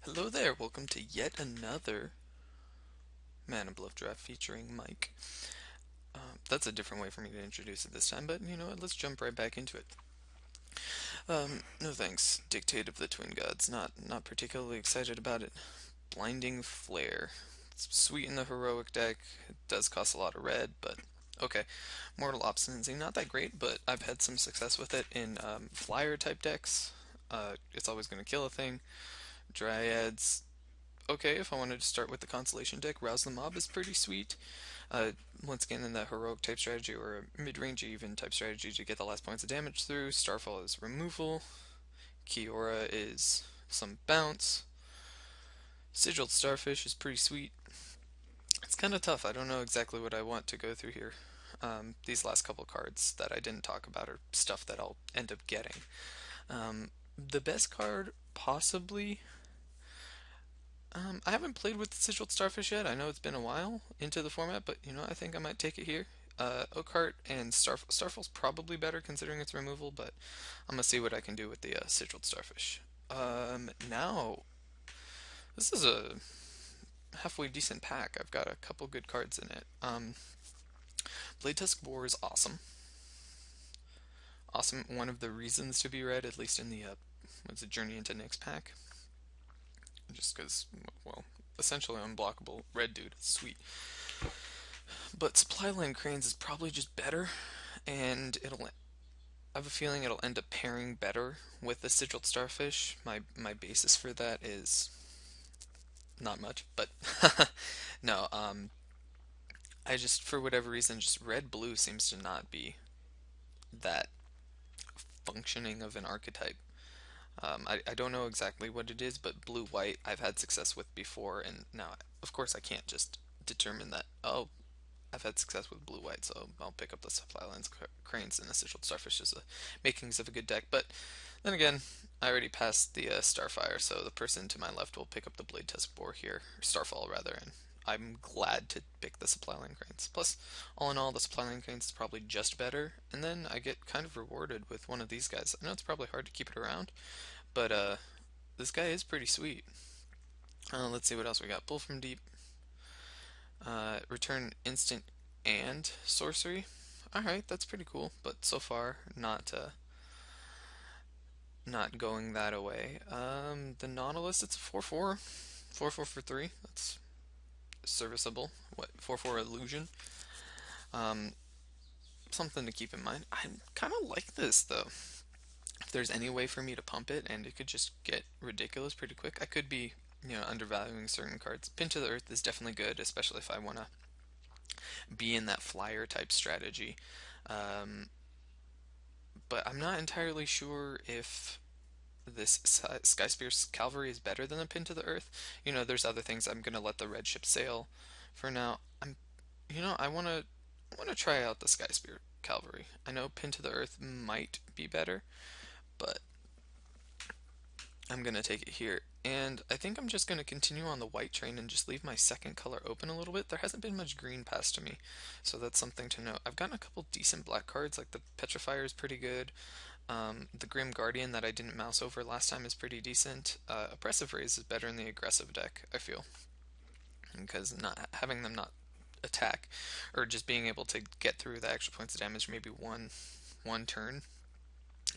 Hello there, welcome to yet another Man and Bluff draft featuring Mike. That's a different way for me to introduce it this time, but you know what, let's jump right back into it. No thanks, Dictate of the Twin Gods. Not particularly excited about it. Blinding Flare. It's sweet in the heroic deck. It does cost a lot of red, but okay. Mortal Obstinacy, not that great, but I've had some success with it in flyer type decks. It's always going to kill a thing. Dryads, okay, if I wanted to start with the Constellation deck, Rouse the Mob is pretty sweet. Uh, Once again, in that heroic type strategy or a mid-range even type strategy to get the last points of damage through. Starfall is removal. Kiora is some bounce. Sigiled Starfish is pretty sweet. It's kind of tough. I don't know exactly what I want to go through here. These last couple cards that I didn't talk about are stuff that I'll end up getting. The best card, possibly, I haven't played with the Sigiled Starfish yet. I know it's been a while into the format, but you know, I think I might take it here. Oakheart and Starfall's probably better considering its removal, but I'm gonna see what I can do with the Sigiled Starfish. Now, this is a halfway decent pack. I've got a couple good cards in it. Blade Tusk Boar is awesome. Awesome. One of the reasons to be read, at least in the what's it, Journey into Nyx pack. Just because, well, essentially unblockable red dude. It's sweet. But Supply Line Cranes is probably just better, and I have a feeling it'll end up pairing better with the Sigiled Starfish. My basis for that is not much, but no, I just, for whatever reason, just red blue seems to not be that functioning of an archetype. I don't know exactly what it is, but blue white I've had success with before, and now, of course, I can't just determine that, oh, I've had success with blue white, so I'll pick up the Supply Lines Cranes and Essential Starfish as the makings of a good deck. But then again, I already passed the Starfire, so the person to my left will pick up the Blade Tusk Boar here, or Starfall rather, and I'm glad to pick the Supply Line Cranes. Plus, all in all, the Supply Line Cranes is probably just better, and then I get kind of rewarded with one of these guys. I know it's probably hard to keep it around, but this guy is pretty sweet. Let's see what else we got. Pull from Deep, return instant and sorcery. Alright, that's pretty cool, but so far not going that away. The Nautilus, it's a 4/4. 4/4 for 3. That's serviceable. What, 4/4 illusion? Um, Something to keep in mind. I kind of like this though. If there's any way for me to pump it and it could just get ridiculous pretty quick, I could be, undervaluing certain cards. Pin to the Earth is definitely good, especially if I want to be in that flyer type strategy. Um, but I'm not entirely sure if this Sky Spear's Cavalry is better than the Pin to the Earth. There's other things. I'm gonna let the red ship sail for now. I want to try out the Sky Spear Cavalry. I know Pin to the Earth might be better, but I'm gonna take it here. And I think I'm just gonna continue on the white train and just leave my second color open a little bit. There hasn't been much green passed to me, so that's something to note. I've gotten a couple decent black cards, like the Petrifier is pretty good. The Grim Guardian that I didn't mouse over last time is pretty decent. Oppressive Raise is better in the aggressive deck, I feel, because not having them not attack or just being able to get through the extra points of damage maybe one turn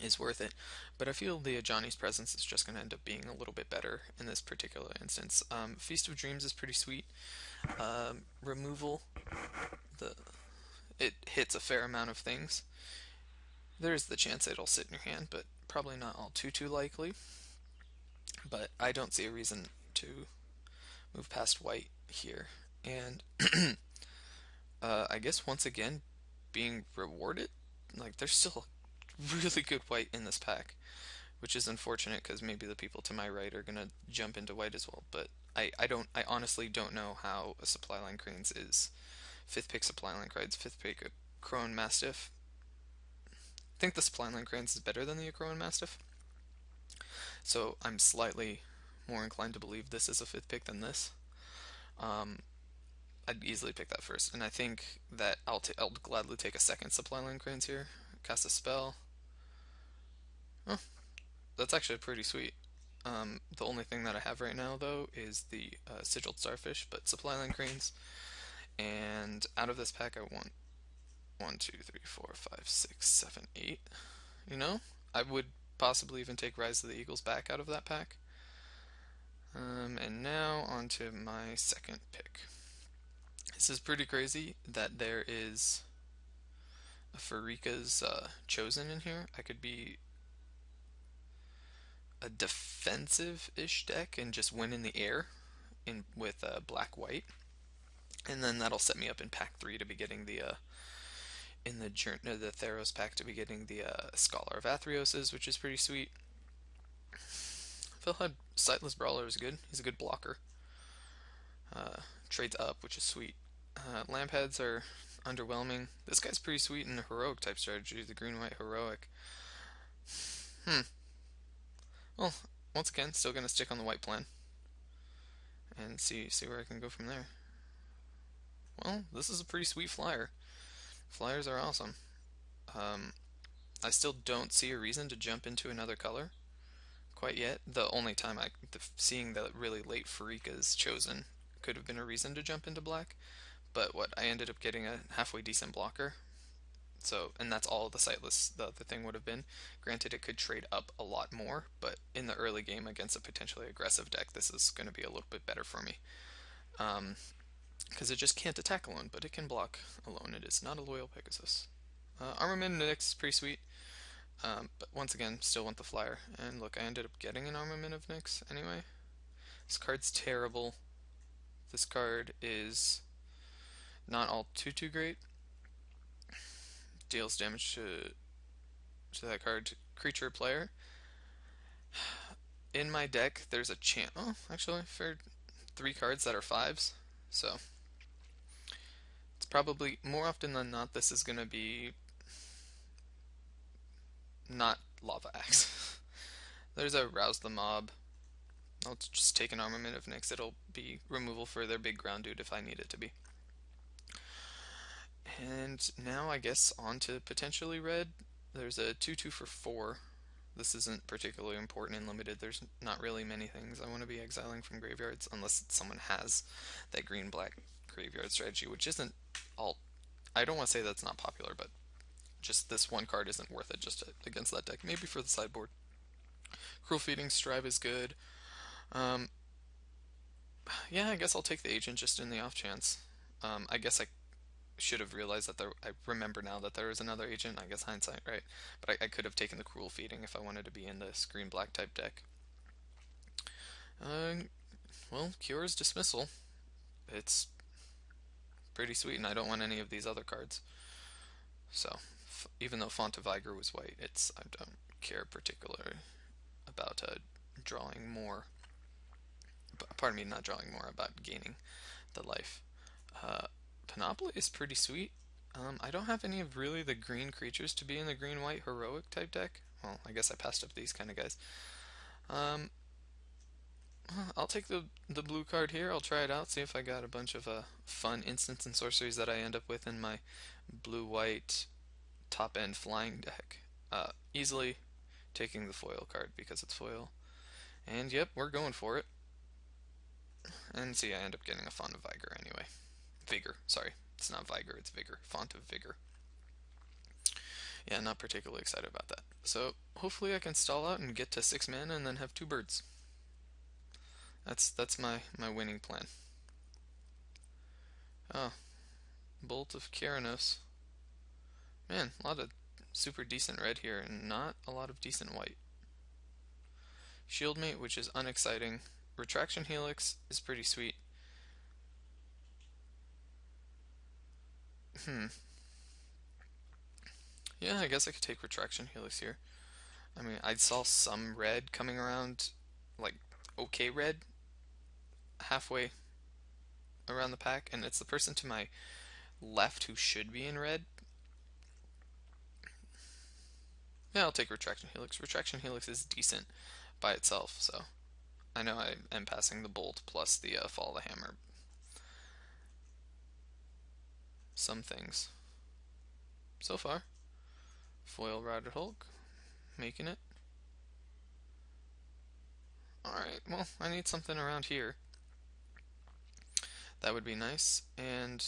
is worth it. But I feel the Ajani's presence is just going to end up being a little bit better in this particular instance. Feast of Dreams is pretty sweet. Removal, the it hits a fair amount of things. There is the chance it'll sit in your hand, but probably not all too likely. But I don't see a reason to move past white here. And I guess once again, being rewarded, like there's still really good white in this pack, which is unfortunate because maybe the people to my right are gonna jump into white as well. But I honestly don't know how a Supply Line Cranes is fifth pick Supply Line Cranes, fifth pick a Crone Mastiff. I think the Supply Line Cranes is better than the Crone Mastiff, so I'm slightly more inclined to believe this is a fifth pick than this. Um, I'd easily pick that first, and I think that I'll gladly take a second Supply Line Cranes here. Cast a spell. Oh, that's actually pretty sweet. The only thing that I have right now, though, is the sigiled starfish, but supply line cranes. And out of this pack, I want one, two, three, four, five, six, seven, eight. You know, I would possibly even take Rise of the Eagles back out of that pack. And now on to my second pick. This is pretty crazy that there is a Farika's Chosen in here. I could be a defensive-ish deck and just win in the air in with black white, and then that'll set me up in pack three to be getting the in the Theros pack to be getting the Scholar of Athreoses, which is pretty sweet. Philhead Sightless Brawler is good. He's a good blocker. Trades up, which is sweet. Lampheads are underwhelming. This guy's pretty sweet in the heroic type strategy, the green white heroic. Hmm. Well, once again, still gonna stick on the white plan and see where I can go from there. Well, this is a pretty sweet flyer. Flyers are awesome. Um, I still don't see a reason to jump into another color quite yet. The only time seeing the really late Farika's Chosen could have been a reason to jump into black. But what I ended up getting a halfway decent blocker. So, and that's all the sightless the thing would have been. Granted, it could trade up a lot more, but in the early game against a potentially aggressive deck, this is going to be a little bit better for me. Because it just can't attack alone, but it can block alone. It is not a loyal Pegasus. Armament Nyx is pretty sweet, but once again, still want the flyer. And look, I ended up getting an Armament of Nyx anyway. This card's terrible. This card is not all too great. Deals damage to that card, creature player. In my deck, there's a chance. Oh, actually, for 3 cards that are 5s, so it's probably more often than not this is gonna be not Lava Axe. There's a Rouse the Mob. I'll just take an Armament of Nyx. It'll be removal for their big ground dude if I need it to be. And now I guess on to potentially red. There's a 2/2 for 4. This isn't particularly important in limited. There's not really many things I want to be exiling from graveyards unless someone has that green-black graveyard strategy, which isn't all. I don't want to say that's not popular, but just this one card isn't worth it just against that deck. Maybe for the sideboard. Cruel Feeding Strive is good. Um, yeah, I guess I'll take the agent just in the off chance. I guess I should have realized that I remember now that there was another agent. I guess hindsight, right? But I could have taken the Cruel Feeding if I wanted to be in this green black type deck. Uh, well, Cure's Dismissal. It's pretty sweet, and I don't want any of these other cards. So, even though Font of Vigor was white, I don't care particularly about drawing more. Pardon me, not drawing more, about gaining the life. Panoply is pretty sweet. I don't have any of really the green creatures to be in the green-white heroic type deck. Well, I guess I passed up these kind of guys. Um, I'll take the blue card here. I'll try it out, see if I got a bunch of fun instants and sorceries that I end up with in my blue-white top-end flying deck. Easily taking the foil card because it's foil. And yep, we're going for it. And see, I end up getting a Font of Vigor anyway. Vigor, sorry. It's not Vigor, it's Vigor. Font of Vigor. Yeah, not particularly excited about that. So, hopefully I can stall out and get to 6 mana and then have 2 birds. That's my winning plan. Oh, Bolt of Keranos. Man, a lot of super decent red here and not a lot of decent white. Shieldmate, which is unexciting. Retraction Helix is pretty sweet. Yeah, I guess I could take Retraction Helix here. I mean, I saw some red coming around, like okay red, halfway around the pack, and it's the person to my left who should be in red. Yeah, I'll take Retraction Helix. Retraction Helix is decent by itself, so I know I am passing the Bolt plus the Fall of the Hammer. Some things. So far. Foil Routed Hulk, making it. Alright, well, I need something around here. That would be nice. And,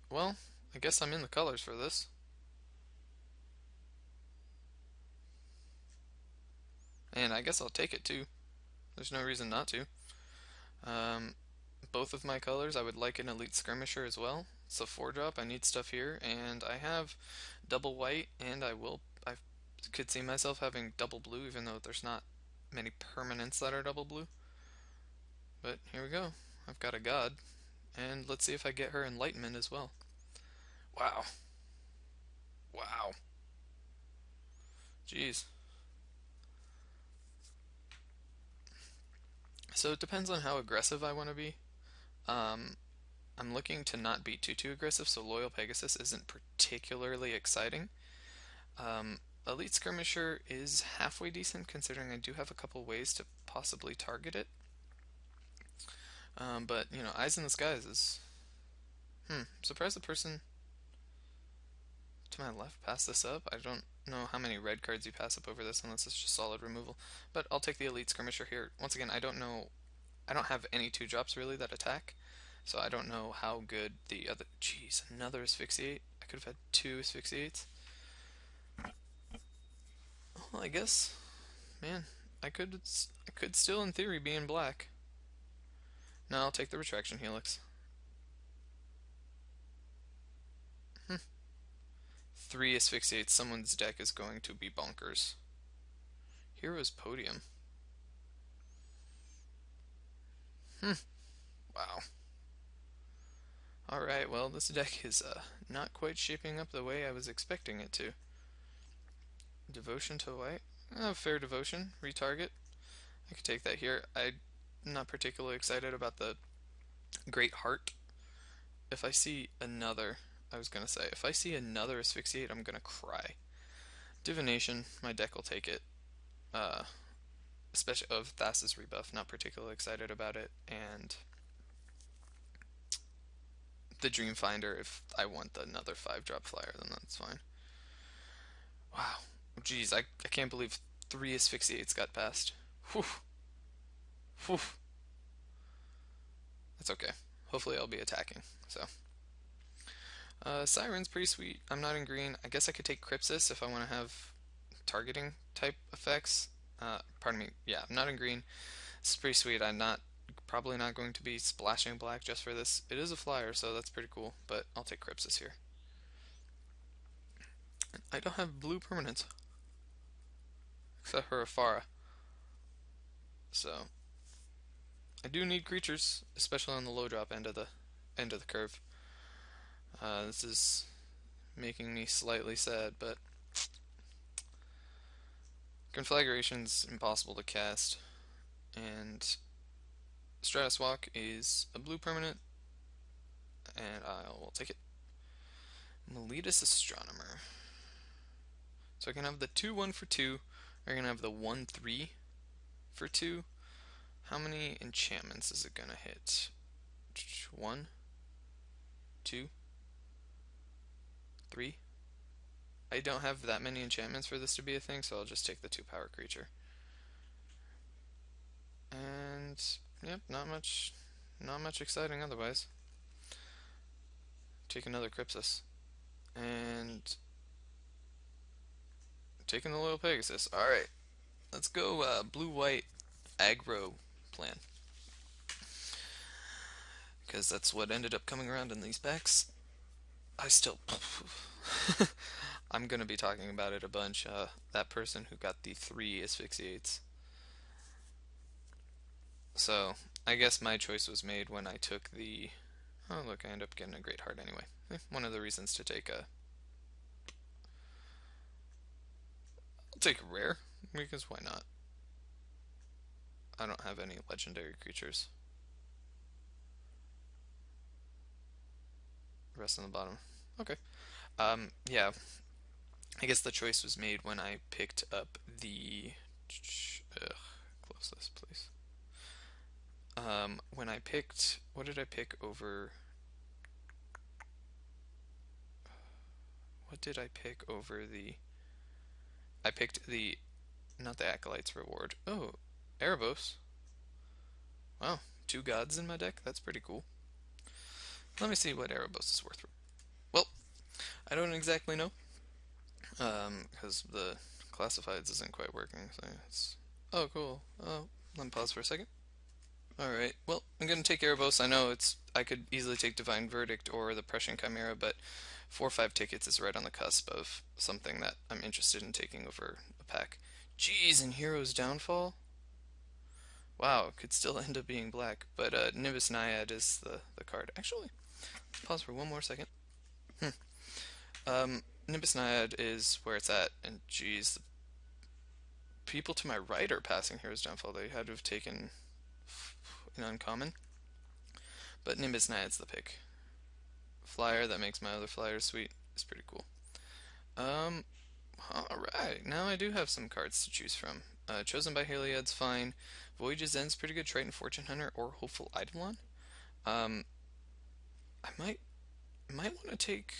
well, I guess I'm in the colors for this. And I guess I'll take it too. There's no reason not to. Um, both of my colors, I would like an Elite Skirmisher as well. It's a 4-drop, I need stuff here, and I have double white, and I could see myself having double blue, even though there's not many permanents that are double blue. But here we go. I've got a god, and let's see if I get her Enlightenment as well. Wow. Wow. Jeez. So it depends on how aggressive I want to be. Um, I'm looking to not be too aggressive, so Loyal Pegasus isn't particularly exciting. Elite Skirmisher is halfway decent considering I do have a couple ways to possibly target it. But, Eyes in the Skies is... surprised the person to my left passed this up. I don't know how many red cards you pass up over this unless it's just solid removal. But I'll take the Elite Skirmisher here. Once again, I don't know... I don't have any 2-drops really that attack. So I don't know how good the other... Jeez, another Asphyxiate? I could have had 2 Asphyxiates. Well, I guess... Man, I could still in theory be in black. No, I'll take the Retraction Helix. 3 Asphyxiates, someone's deck is going to be bonkers. Hero's Podium. Wow. Alright, well, this deck is not quite shaping up the way I was expecting it to. Devotion to white? Fair Devotion. Retarget. I could take that here. I'm not particularly excited about the Great Heart. If I see another, I was gonna say, if I see another Asphyxiate, I'm gonna cry. Divination, my deck will take it. Especially of Thassa's rebuff, not particularly excited about it. And the Dreamfinder, if I want another 5-drop flyer, then that's fine. Wow. Jeez, I can't believe 3 Asphyxiates got past. Whew. Whew. That's okay. Hopefully I'll be attacking. So, Siren's pretty sweet. I'm not in green. I guess I could take Crypsis if I want to have targeting type effects. Pardon me. Yeah, I'm not in green. This is pretty sweet. I'm probably not going to be splashing black just for this. It is a flyer, so that's pretty cool, but I'll take Crypsis here. I don't have blue permanents, except for Afara. So, I do need creatures, especially on the low drop end of the curve. This is making me slightly sad, but Conflagration's impossible to cast, and Stratus Walk is a blue permanent, and I will take it. Meletus Astronomer. So I can have the 2/1 for 2, or I can have the 1/3 for 2. How many enchantments is it gonna hit? 1, 2, 3. I don't have that many enchantments for this to be a thing, so I'll just take the 2-power creature. And yep, not much exciting otherwise. Take another Crypsis. And taking the Loyal Pegasus. Alright, let's go blue-white aggro plan. Because that's what ended up coming around in these packs. I still... I'm going to be talking about it a bunch. That person who got the 3 Asphyxiates. So, I guess my choice was made when I took the... Oh, look, I ended up getting a Great Heart anyway. One of the reasons to take a... I'll take a rare, because why not? I don't have any legendary creatures. Rest on the bottom. Okay. Yeah. I guess the choice was made when I picked up the... Ugh, close this, please. When I picked... What did I pick over... What did I pick over the... I picked the... Not the Acolyte's Reward. Oh, Erebos. Wow, two gods in my deck? That's pretty cool. Let me see what Erebos is worth. Well, I don't exactly know, because the classifieds isn't quite working. So it's oh cool. Oh, let me pause for a second. All right. Well, I'm gonna take Erebos. I know I could easily take Divine Verdict or the Prussian Chimera, but 4 or 5 tickets is right on the cusp of something that I'm interested in taking over a pack. Jeez, and Hero's Downfall. Wow, it could still end up being black, but Nimbus Naiad is the card. Actually, pause for one more second. Hmm. Nimbus Naiad is where it's at, and geez, the people to my right are passing Hero's Downfall. They had to have taken an uncommon, but Nimbus Naiad's the pick. Flyer that makes my other flyers sweet is pretty cool. Um, alright, now I do have some cards to choose from. Chosen by Heliod's fine. Voyage's End's pretty good. Triton Fortune Hunter or Hopeful Eidolon. Um, I might want to take.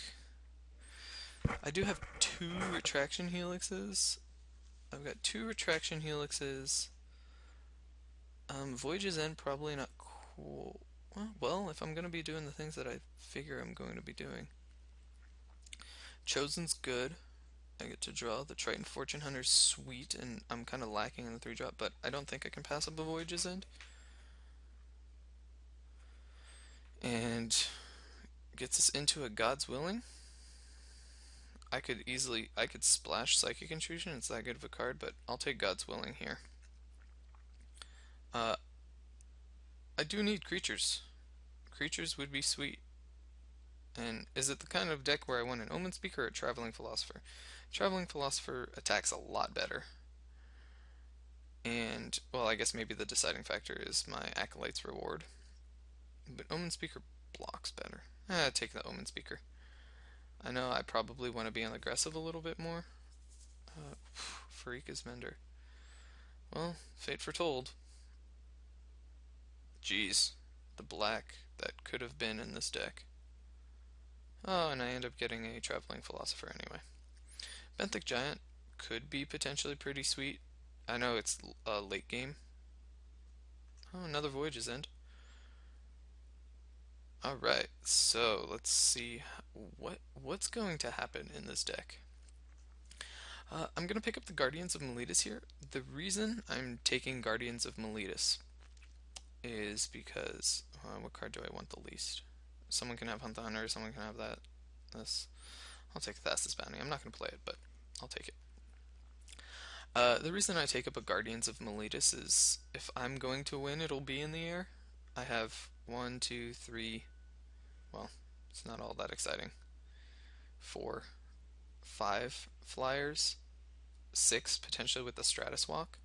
I do have 2 retraction helixes. I've got 2 retraction helixes. Voyage's End probably not cool. Well, if I'm gonna be doing the things that I figure I'm going to be doing, Chosen's good. I get to draw the Triton Fortune Hunter's sweet, and I'm kind of lacking in the 3 drop, but I don't think I can pass up a Voyage's End. And gets us into a God's Willing. I could splash Psychic Intrusion, it's that good of a card, but I'll take God's Willing here. Uh, I do need creatures. Creatures would be sweet. And is it the kind of deck where I want an Omen Speaker or a Traveling Philosopher? Traveling Philosopher attacks a lot better. And, well, I guess maybe the deciding factor is my Acolyte's Reward. But Omen Speaker blocks better. Take the Omen Speaker. I know I probably want to be on the aggressive a little bit more. Farika's Mender. Well, fate foretold. Jeez, the black that could have been in this deck. Oh, and I end up getting a Traveling Philosopher anyway. Benthic Giant could be potentially pretty sweet. I know it's late game. Oh, another Voyage's End. Alright, so let's see what's going to happen in this deck. I'm going to pick up the Guardians of Meletus here. The reason I'm taking Guardians of Meletus is because what card do I want the least? Someone can have Hunt the Hunter, someone can have that. This. I'll take Thassa's Bounty. I'm not going to play it, but I'll take it. The reason I take up a Guardians of Meletus is if I'm going to win, it'll be in the air. I have 1, 2, 3. Well, it's not all that exciting. 4, 5 flyers, 6 potentially with the Stratus Walk.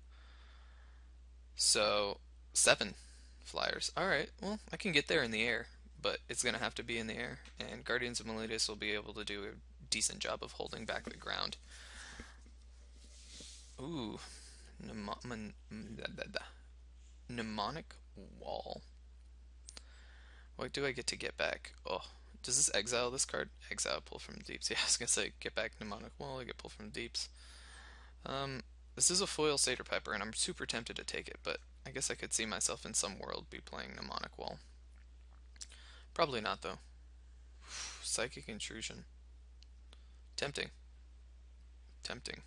So 7 flyers. Alright, well, I can get there in the air, but it's going to have to be in the air, and Guardians of Meletus will be able to do a decent job of holding back the ground. Ooh, Mnemonic Wall. What do I get to get back? Oh, does this exile this card? Exile, pull from deeps. Yeah, I was gonna say get back Mnemonic Wall. I get pull from deeps. This is a foil Satyr Piper, and I'm super tempted to take it, but I guess I could see myself in some world be playing Mnemonic Wall. Probably not though. Psychic Intrusion. Tempting. Tempting.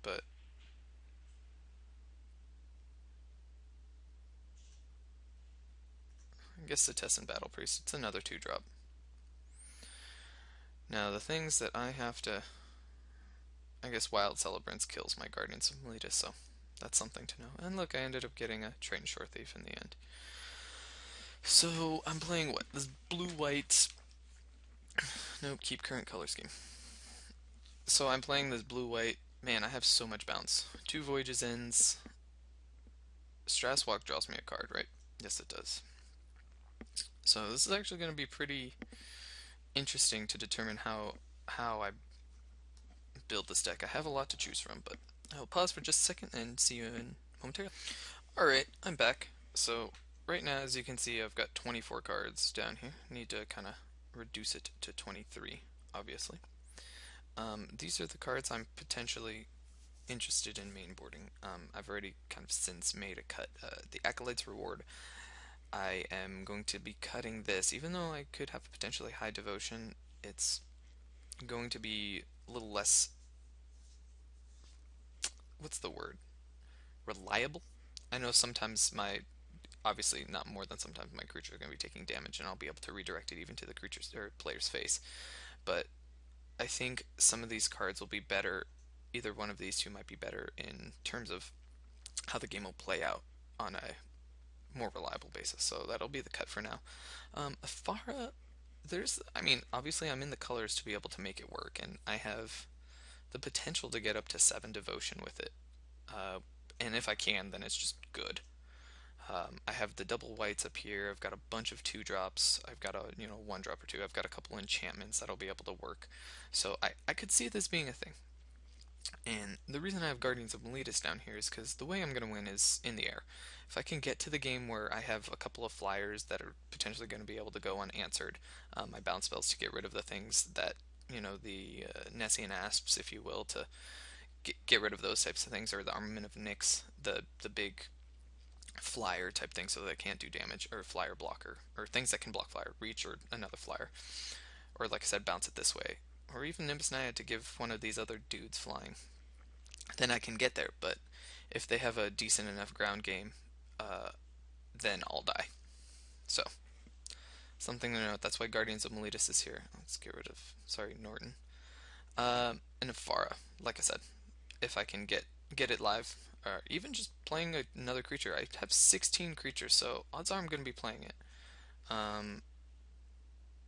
But I guess the Tessin Battle Priest. It's another 2 drop. Now the things that I have to. I guess Wild Celebrants kills my Guardians of Meletus, so that's something to know. And look, I ended up getting a Triton Shore Thief in the end. So I'm playing what? This blue-white. Nope, keep current color scheme. So I'm playing this blue-white. Man, I have so much bounce. 2 Voyages Ends. Stratus Walk draws me a card, right? Yes, it does. So this is actually going to be pretty interesting to determine how I build this deck. I have a lot to choose from, but I'll pause for just a second and see you in momentarily. Alright, I'm back. So right now, as you can see, I've got 24 cards down here. Need to kind of reduce it to 23, obviously. These are the cards I'm potentially interested in mainboarding. I've already kind of since made a cut. The Acolyte's Reward, I am going to be cutting this, even though I could have potentially high devotion. It's going to be a little less, what's the word? Reliable? I know sometimes obviously not more than sometimes my creature are going to be taking damage, and I'll be able to redirect it even to the creature's or player's face. But I think some of these cards will be better. Either one of these two might be better in terms of how the game will play out on a more reliable basis. So that'll be the cut for now. Afara, I mean, obviously I'm in the colors to be able to make it work, and I have the potential to get up to 7 devotion with it. Uh, and if I can, then it's just good. I have the double whites up here. I've got a bunch of 2 drops. I've got a 1 drop or two. I've got a couple enchantments that'll be able to work. So I could see this being a thing. And the reason I have Guardians of Meletus down here is because the way I'm going to win is in the air. If I can get to the game where I have a couple of flyers that are potentially going to be able to go unanswered, my bounce spells to get rid of the things that, the Nessian Asps, if you will, to get rid of those types of things, or the Armament of Nyx, the big flyer type thing so that it can't do damage, or flyer blocker, or things that can block flyer, reach, or another flyer, or like I said, bounce it this way, or even Nimbus Naiad to give one of these other dudes flying, then I can get there. But if they have a decent enough ground game, uh, then I'll die. So, something to note. That's why Guardians of Meletus is here. Let's get rid of, sorry, Norton. And Afara, like I said, if I can get it live, or even just playing another creature. I have 16 creatures, so odds are I'm going to be playing it. Um,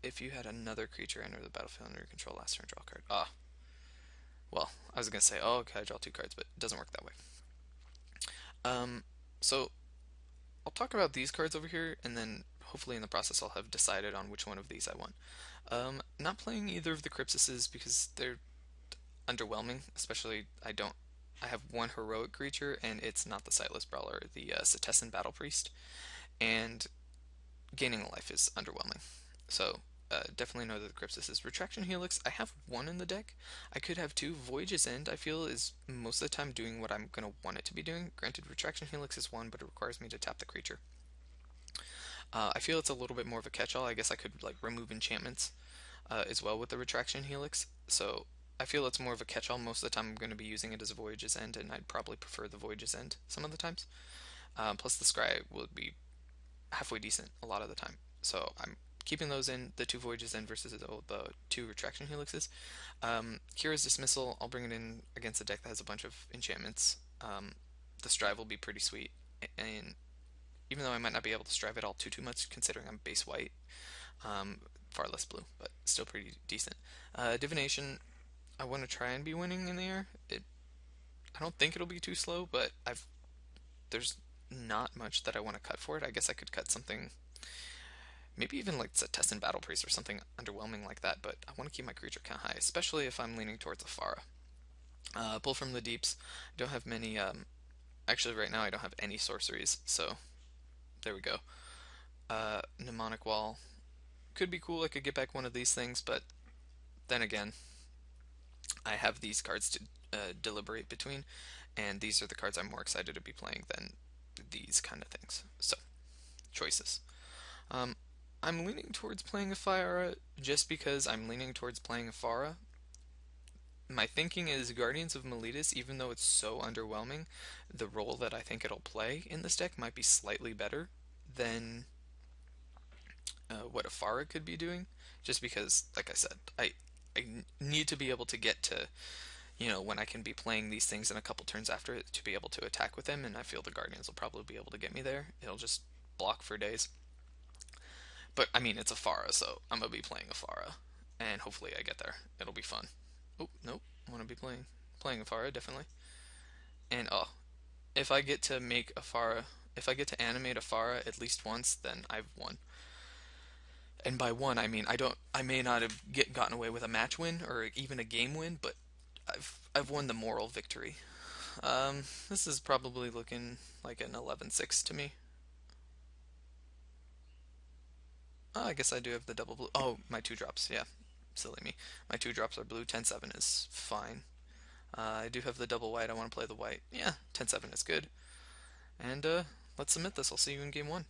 if you had another creature enter the battlefield under your control last turn, draw a card. Ah, well, I was going to say, oh, okay, I draw 2 cards, but it doesn't work that way. So I'll talk about these cards over here, and then hopefully in the process I'll have decided on which one of these I want. Not playing either of the Crypsises because they're underwhelming, especially I have one heroic creature, and it's not the Sightless Brawler, the Setessan Battle Priest, and gaining a life is underwhelming. So definitely know that the Crypsis is Retraction Helix. I have one in the deck. I could have two. Voyage's End, I feel, is most of the time doing what I'm going to want it to be doing. Granted, Retraction Helix is one, but it requires me to tap the creature. I feel it's a little bit more of a catch-all. I guess I could like remove enchantments as well with the Retraction Helix. So I feel it's more of a catch-all. Most of the time I'm going to be using it as a Voyage's End, and I'd probably prefer the Voyage's End some of the times. Plus the Scry will be halfway decent a lot of the time. So I'm keeping those in, the 2 Voyages in versus the 2 Retraction Helixes. Kira's Dismissal, I'll bring it in against a deck that has a bunch of enchantments. The Strive will be pretty sweet, and even though I might not be able to strive at all too much, considering I'm base white, far less blue, but still pretty decent. Divination, I want to try and be winning in the air. I don't think it'll be too slow, but there's not much that I want to cut for it. I guess I could cut something, maybe even like Tessin Battle Priest or something underwhelming like that, but I want to keep my creature count high, especially if I'm leaning towards Afara. Pull from the Deeps. I don't have many, actually right now I don't have any sorceries, so there we go. Mnemonic Wall. Could be cool, I could get back one of these things, but then again, I have these cards to deliberate between, and these are the cards I'm more excited to be playing than these kind of things. So, choices. Um, I'm leaning towards playing Afara just because I'm leaning towards playing Afara. My thinking is Guardians of Meletus, even though it's so underwhelming, the role that I think it'll play in this deck might be slightly better than what Afara could be doing. Just because, like I said, I need to be able to get to when I can be playing these things in a couple turns after it to be able to attack with them, and I feel the Guardians will probably be able to get me there. It'll just block for days. But I mean, it's Afara, so I'm gonna be playing Afara, and hopefully I get there. It'll be fun. Oh nope, I want to be playing Afara definitely. And if I get to make Afara, if I get to animate Afara at least once, then I've won. And by one, I mean I may not have gotten away with a match win or even a game win, but I've won the moral victory. This is probably looking like an 11-6 to me. Oh, I guess I do have the double blue. Oh, my 2 drops. Yeah, silly me. My 2 drops are blue. 10-7 is fine. I do have the double white. I want to play the white. Yeah, 10-7 is good. And let's submit this. I'll see you in game one.